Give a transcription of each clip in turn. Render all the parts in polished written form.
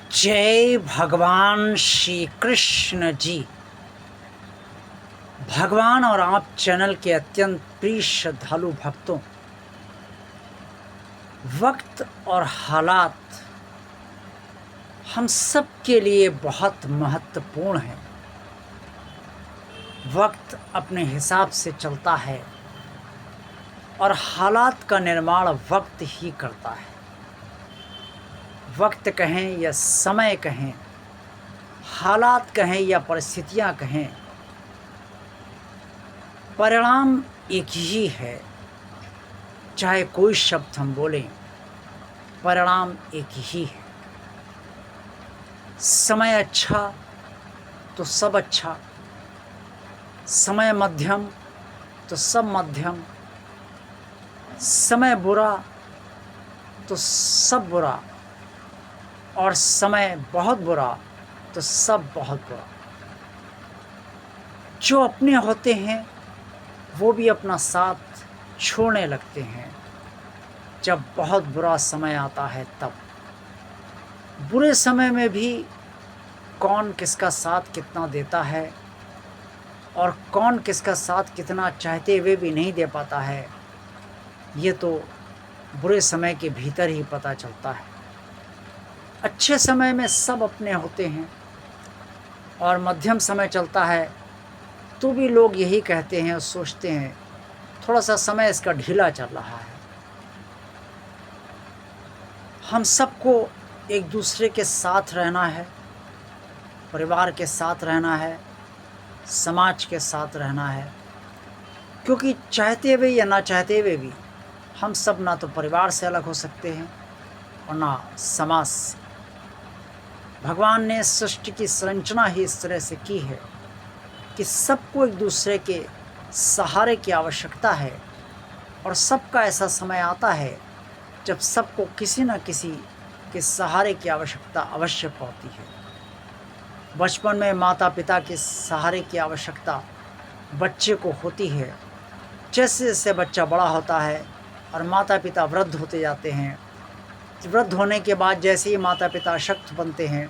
जय भगवान श्री कृष्ण जी। भगवान और आप चैनल के अत्यंत प्रिय श्रद्धालु भक्तों, वक्त और हालात हम सब के लिए बहुत महत्वपूर्ण है। वक्त अपने हिसाब से चलता है और हालात का निर्माण वक्त ही करता है। वक्त कहें या समय कहें, हालात कहें या परिस्थितियां कहें, परिणाम एक ही है। चाहे कोई शब्द हम बोलें, परिणाम एक ही है। समय अच्छा तो सब अच्छा, समय मध्यम तो सब मध्यम, समय बुरा तो सब बुरा, और समय बहुत बुरा तो सब बहुत बुरा। जो अपने होते हैं वो भी अपना साथ छोड़ने लगते हैं जब बहुत बुरा समय आता है। तब बुरे समय में भी कौन किसका साथ कितना देता है और कौन किसका साथ कितना चाहते हुए भी नहीं दे पाता है, ये तो बुरे समय के भीतर ही पता चलता है। अच्छे समय में सब अपने होते हैं और मध्यम समय चलता है तो भी लोग यही कहते हैं और सोचते हैं थोड़ा सा समय इसका ढीला चल रहा है। हम सबको एक दूसरे के साथ रहना है, परिवार के साथ रहना है, समाज के साथ रहना है, क्योंकि चाहते हुए या ना चाहते हुए भी हम सब ना तो परिवार से अलग हो सकते हैं और ना समाज से। भगवान ने सृष्टि की संरचना ही इस तरह से की है कि सबको एक दूसरे के सहारे की आवश्यकता है, और सबका ऐसा समय आता है जब सबको किसी न किसी के सहारे की आवश्यकता अवश्य पड़ती है। बचपन में माता पिता के सहारे की आवश्यकता बच्चे को होती है। जैसे जैसे बच्चा बड़ा होता है और माता पिता वृद्ध होते जाते हैं, वृद्ध होने के बाद जैसे ही माता पिता अशक्त बनते हैं,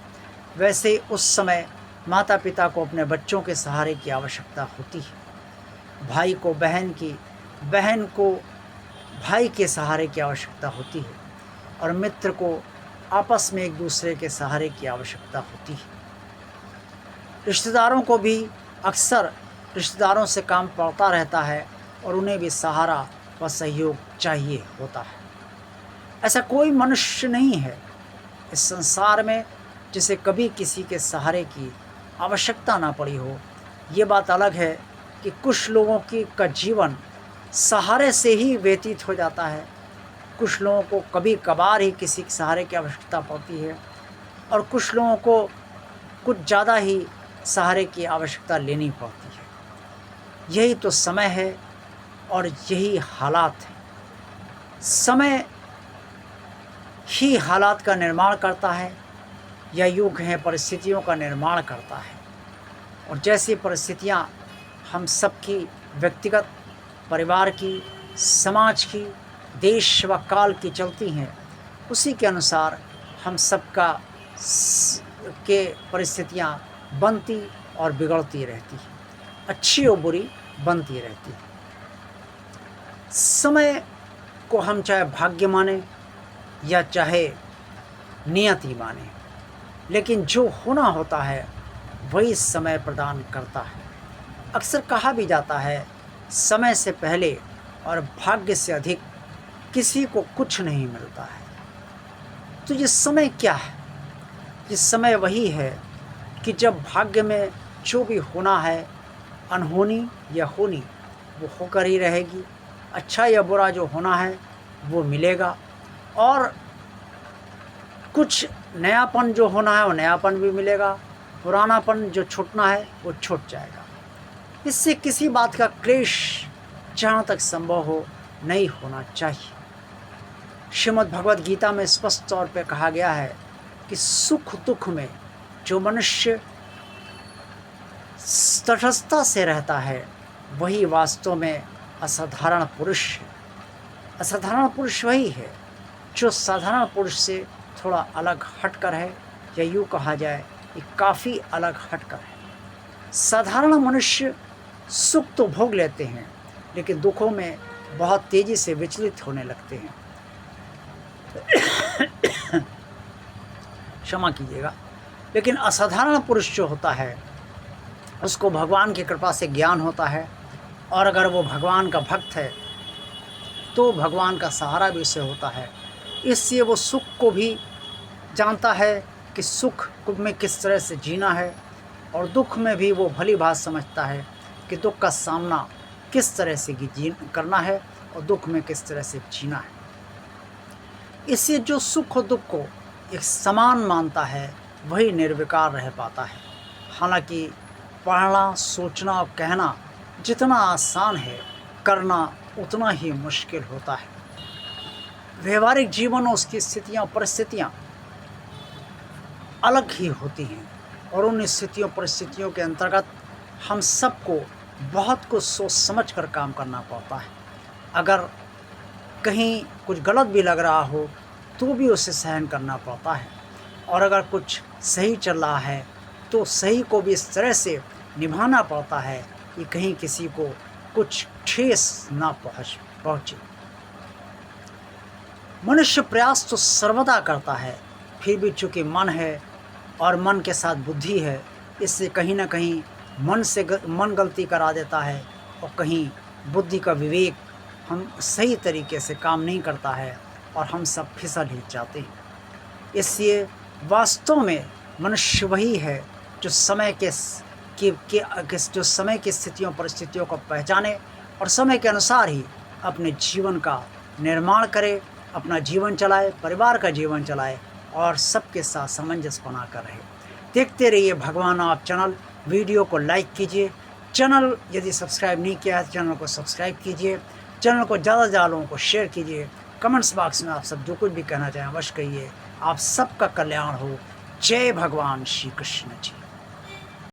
वैसे ही उस समय माता पिता को अपने बच्चों के सहारे की आवश्यकता होती है। भाई को बहन की, बहन को भाई के सहारे की आवश्यकता होती है, और मित्र को आपस में एक दूसरे के सहारे की आवश्यकता होती है। रिश्तेदारों को भी अक्सर रिश्तेदारों से काम पड़ता रहता है और उन्हें भी सहारा व सहयोग चाहिए होता है। ऐसा कोई मनुष्य नहीं है इस संसार में जिसे कभी किसी के सहारे की आवश्यकता ना पड़ी हो। ये बात अलग है कि कुछ लोगों का जीवन सहारे से ही व्यतीत हो जाता है, कुछ लोगों को कभी कभार ही किसी के सहारे की आवश्यकता पड़ती है, और कुछ लोगों को कुछ ज़्यादा ही सहारे की आवश्यकता लेनी पड़ती है। यही तो समय है और यही हालात है। समय ही हालात का निर्माण करता है, या यूँ कहें परिस्थितियों का निर्माण करता है। और जैसी परिस्थितियाँ हम सबकी व्यक्तिगत, परिवार की, समाज की, देश व काल की चलती हैं, उसी के अनुसार हम सबका के परिस्थितियाँ बनती और बिगड़ती रहती हैं, अच्छी और बुरी बनती रहती हैं। समय को हम चाहे भाग्य माने या चाहे नियति माने, लेकिन जो होना होता है वही समय प्रदान करता है। अक्सर कहा भी जाता है, समय से पहले और भाग्य से अधिक किसी को कुछ नहीं मिलता है। तो ये समय क्या है? ये समय वही है कि जब भाग्य में जो भी होना है, अनहोनी या होनी, वो होकर ही रहेगी। अच्छा या बुरा जो होना है वो मिलेगा, और कुछ नयापन जो होना है वो नयापन भी मिलेगा, पुरानापन जो छूटना है वो छूट जाएगा। इससे किसी बात का क्लेश जहाँ तक संभव हो नहीं होना चाहिए। श्रीमद् भगवद गीता में स्पष्ट तौर पे कहा गया है कि सुख दुख में जो मनुष्य तटस्थता से रहता है वही वास्तव में असाधारण पुरुष है। असाधारण पुरुष वही है जो साधारण पुरुष से थोड़ा अलग हटकर है या यूँ कहा जाए कि काफ़ी अलग हटकर है। साधारण मनुष्य सुख तो भोग लेते हैं, लेकिन दुखों में बहुत तेज़ी से विचलित होने लगते हैं। क्षमा कीजिएगा। लेकिन असाधारण पुरुष जो होता है, उसको भगवान की कृपा से ज्ञान होता है, और अगर वो भगवान का भक्त है तो भगवान का सहारा भी उसे होता है। इसलिए वो सुख को भी जानता है कि सुख में किस तरह से जीना है, और दुख में भी वो भली बात समझता है कि दुख का सामना किस तरह से करना है और दुख में किस तरह से जीना है। इससे जो सुख और दुख को एक समान मानता है वही निर्विकार रह पाता है। हालांकि पढ़ना, सोचना और कहना जितना आसान है, करना उतना ही मुश्किल होता है। व्यवहारिक जीवन में उसकी स्थितियाँ, परिस्थितियाँ अलग ही होती हैं, और उन स्थितियों, परिस्थितियों के अंतर्गत हम सबको बहुत कुछ सोच समझ कर काम करना पड़ता है। अगर कहीं कुछ गलत भी लग रहा हो तो भी उसे सहन करना पड़ता है, और अगर कुछ सही चल रहा है तो सही को भी इस तरह से निभाना पड़ता है कि कहीं किसी को कुछ ठेस ना पहुँचे। मनुष्य प्रयास तो सर्वदा करता है, फिर भी चूँकि मन है और मन के साथ बुद्धि है, इससे कहीं ना कहीं मन गलती करा देता है, और कहीं बुद्धि का विवेक हम सही तरीके से काम नहीं करता है, और हम सब फिसल ही जाते हैं। इसलिए वास्तव में मनुष्य वही है जो समय जो समय की स्थितियों, परिस्थितियों को पहचाने और समय के अनुसार ही अपने जीवन का निर्माण करे, अपना जीवन चलाए, परिवार का जीवन चलाए, और सबके साथ सामंजस्य बनाकर रहे। देखते रहिए भगवान आप चैनल। वीडियो को लाइक कीजिए, चैनल यदि सब्सक्राइब नहीं किया है तो चैनल को सब्सक्राइब कीजिए, चैनल को ज़्यादा से ज़्यादा लोगों को शेयर कीजिए। कमेंट्स बॉक्स में आप सब जो कुछ भी कहना चाहें अवश्य कहिए। आप सबका कल्याण हो। जय भगवान श्री कृष्ण जी।